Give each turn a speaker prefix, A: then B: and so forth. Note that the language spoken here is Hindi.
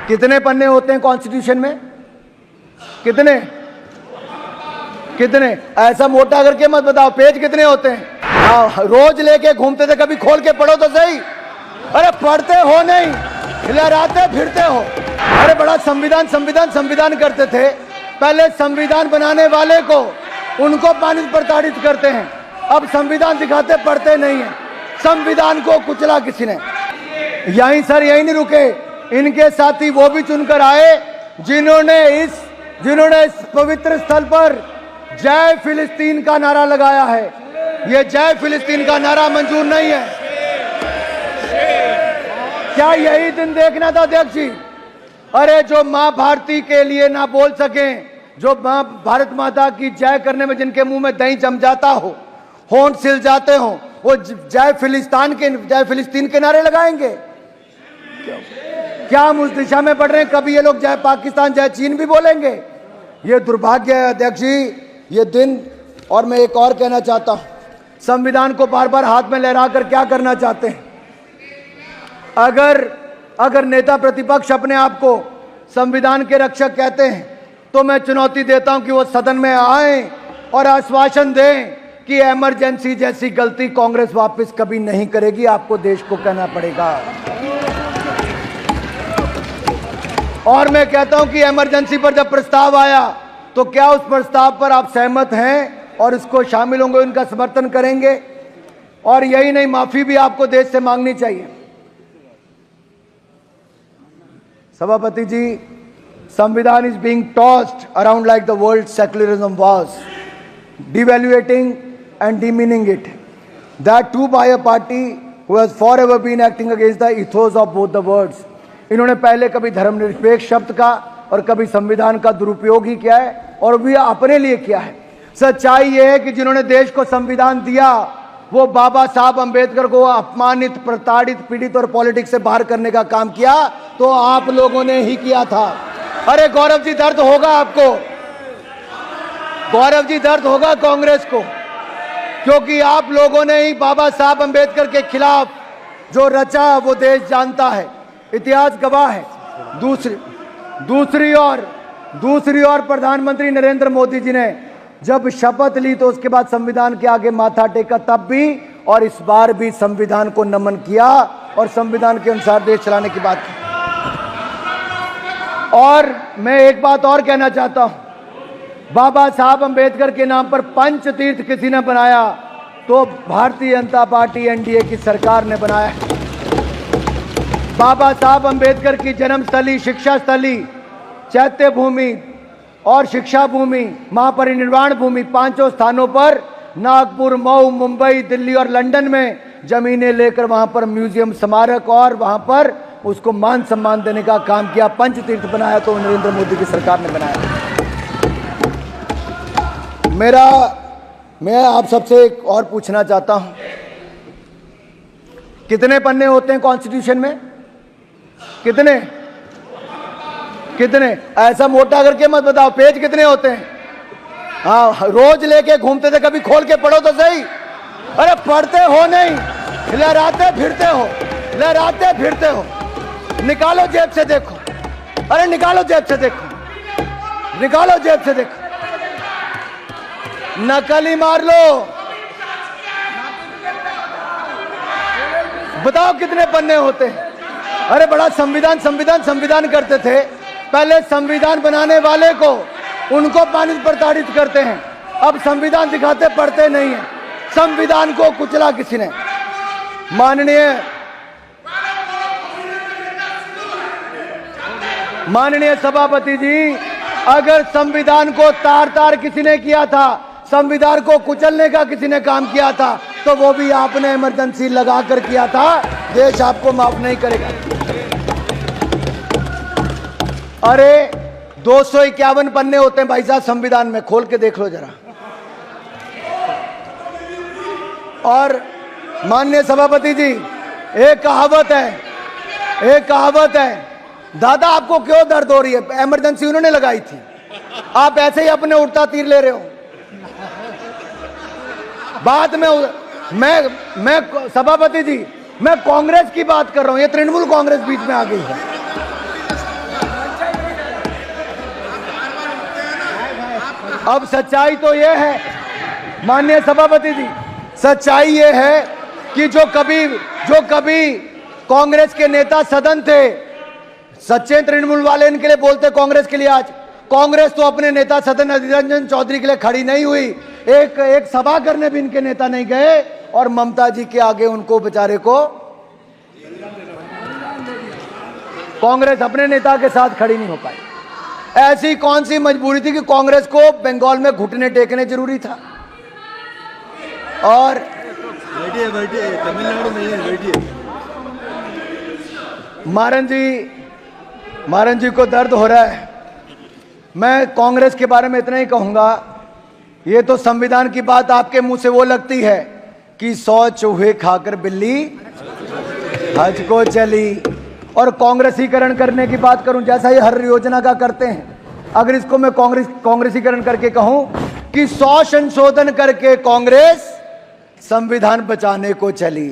A: कितने पन्ने होते हैं कॉन्स्टिट्यूशन में? कितने कितने? ऐसा मोटा करके मत बताओ, पेज कितने होते हैं? रोज लेके घूमते थे, कभी खोल के पढ़ो तो सही। अरे पढ़ते हो नहीं, लहराते फिरते हो। अरे बड़ा संविधान संविधान संविधान करते थे। पहले संविधान बनाने वाले को, उनको पानी प्रताड़ित करते हैं। अब संविधान दिखाते, पढ़ते नहीं है। संविधान को कुचला किसी ने। यहीं सर, यहीं नहीं रुके, इनके साथी वो भी चुनकर आए जिन्होंने इस पवित्र स्थल पर जय फिलिस्तीन का नारा लगाया है। ये जय फिलिस्तीन का नारा मंजूर नहीं है। क्या यही दिन देखना था अध्यक्ष जी? अरे जो मां भारती के लिए ना बोल सकें, जो मां भारत माता की जय करने में जिनके मुंह में दही जम जाता हो, होंठ सिल जाते हो, वो जय फिलिस्तीन के नारे लगाएंगे? क्या हम उस दिशा में बढ़ रहे हैं? कभी ये लोग जय पाकिस्तान जय चीन भी बोलेंगे? ये दुर्भाग्य है अध्यक्ष जी, ये दिन। और मैं एक और कहना चाहता हूं, संविधान को बार बार हाथ में लहरा कर क्या करना चाहते हैं? अगर नेता प्रतिपक्ष अपने आप को संविधान के रक्षक कहते हैं, तो मैं चुनौती देता हूं कि वो सदन में आए और आश्वासन दें कि इमरजेंसी जैसी गलती कांग्रेस वापस कभी नहीं करेगी। आपको देश को कहना पड़ेगा। और मैं कहता हूं कि इमरजेंसी पर जब प्रस्ताव आया, तो क्या उस प्रस्ताव पर आप सहमत हैं और इसको शामिल होंगे, उनका समर्थन करेंगे? और यही नहीं, माफी भी आपको देश से मांगनी चाहिए। सभापति जी, संविधान is being tossed around like the world secularism was, devaluating and demeaning it, that too by a party who has forever been acting against the ethos of both the words। इन्होंने पहले कभी धर्मनिरपेक्ष शब्द का और कभी संविधान का दुरुपयोग ही किया है, और भी अपने लिए किया है। सच्चाई यह है कि जिन्होंने देश को संविधान दिया, वो बाबा साहब अंबेडकर को अपमानित, प्रताड़ित, पीड़ित और पॉलिटिक्स से बाहर करने का काम किया, तो आप लोगों ने ही किया था। अरे गौरव जी, दर्द होगा आपको, गौरव जी, दर्द होगा कांग्रेस को, क्योंकि आप लोगों ने ही बाबा साहब अंबेडकर के खिलाफ जो रचा वो देश जानता है, इतिहास गवाह है। दूसरी ओर प्रधानमंत्री नरेंद्र मोदी जी ने जब शपथ ली, तो उसके बाद संविधान के आगे माथा टेका, तब भी और इस बार भी संविधान को नमन किया और संविधान के अनुसार देश चलाने की बात की। और मैं एक बात और कहना चाहता हूं, बाबा साहब अंबेडकर के नाम पर पंच तीर्थ किसी ने बनाया, तो भारतीय जनता पार्टी एनडीए की सरकार ने बनाया है। बाबा साहब अंबेडकर की जन्मस्थली, शिक्षा स्थली, चैत्य भूमि और शिक्षा भूमि, महापरिनिर्वाण भूमि, पांचों स्थानों पर नागपुर, मऊ, मुंबई, दिल्ली और लंदन में जमीनें लेकर वहां पर म्यूजियम, स्मारक और वहां पर उसको मान सम्मान देने का काम किया। पंचतीर्थ बनाया तो नरेंद्र मोदी की सरकार ने बनाया। मैं आप सबसे एक और पूछना चाहता हूं, कितने पन्ने होते हैं कॉन्स्टिट्यूशन में? कितने कितने? ऐसा मोटा करके मत बताओ, पेज कितने होते हैं? रोज लेके घूमते थे, कभी खोल के पढ़ो तो सही। अरे पढ़ते हो नहीं, लहराते फिरते हो। निकालो जेब से देखो, अरे निकालो जेब से देखो, नकल ही मार लो। बताओ कितने पन्ने होते हैं? अरे बड़ा संविधान संविधान संविधान करते थे। पहले संविधान बनाने वाले को, उनको पानी प्रताड़ित करते हैं। अब संविधान दिखाते, पढ़ते नहीं है। संविधान को कुचला किसी ने। माननीय सभापति जी, अगर संविधान को तार तार किसी ने किया था, संविधान को कुचलने का किसी ने काम किया था, तो वो भी आपने इमरजेंसी लगाकर किया था। देश आपको माफ नहीं करेगा। अरे 251 पन्ने होते हैं भाई साहब संविधान में, खोल के देख लो जरा। और माननीय सभापति जी, एक कहावत है, दादा आपको क्यों दर्द हो रही है? इमरजेंसी उन्होंने लगाई थी, आप ऐसे ही अपने उड़ता तीर ले रहे हो। बाद में मैं सभापति जी, मैं कांग्रेस की बात कर रहा हूं, ये तृणमूल कांग्रेस बीच में आ गई है। अब सच्चाई तो यह है, माननीय सभापति जी, सच्चाई ये है कि जो कभी कांग्रेस के नेता सदन थे, सच्चे तृणमूल वाले इनके लिए बोलते कांग्रेस के लिए, आज कांग्रेस तो अपने नेता सदन अधीर रंजन चौधरी के लिए खड़ी नहीं हुई, एक सभा करने भी इनके नेता नहीं गए, और ममता जी के आगे उनको बेचारे को कांग्रेस अपने नेता के साथ खड़ी नहीं हो पाई। ऐसी कौन सी मजबूरी थी कि कांग्रेस को बंगाल में घुटने टेकने जरूरी था? और
B: बैठिए तमिलनाडु में है, बैठिए।
A: मारन जी को दर्द हो रहा है। मैं कांग्रेस के बारे में इतना ही कहूंगा, ये तो संविधान की बात आपके मुंह से वो लगती है कि 100 चूहे खाकर बिल्ली हज को चली, और कांग्रेसीकरण करने की बात करूं जैसा ये हर योजना का करते हैं, अगर इसको मैं कांग्रेसीकरण करके कहूं कि 100 संशोधन करके कांग्रेस संविधान बचाने को चली।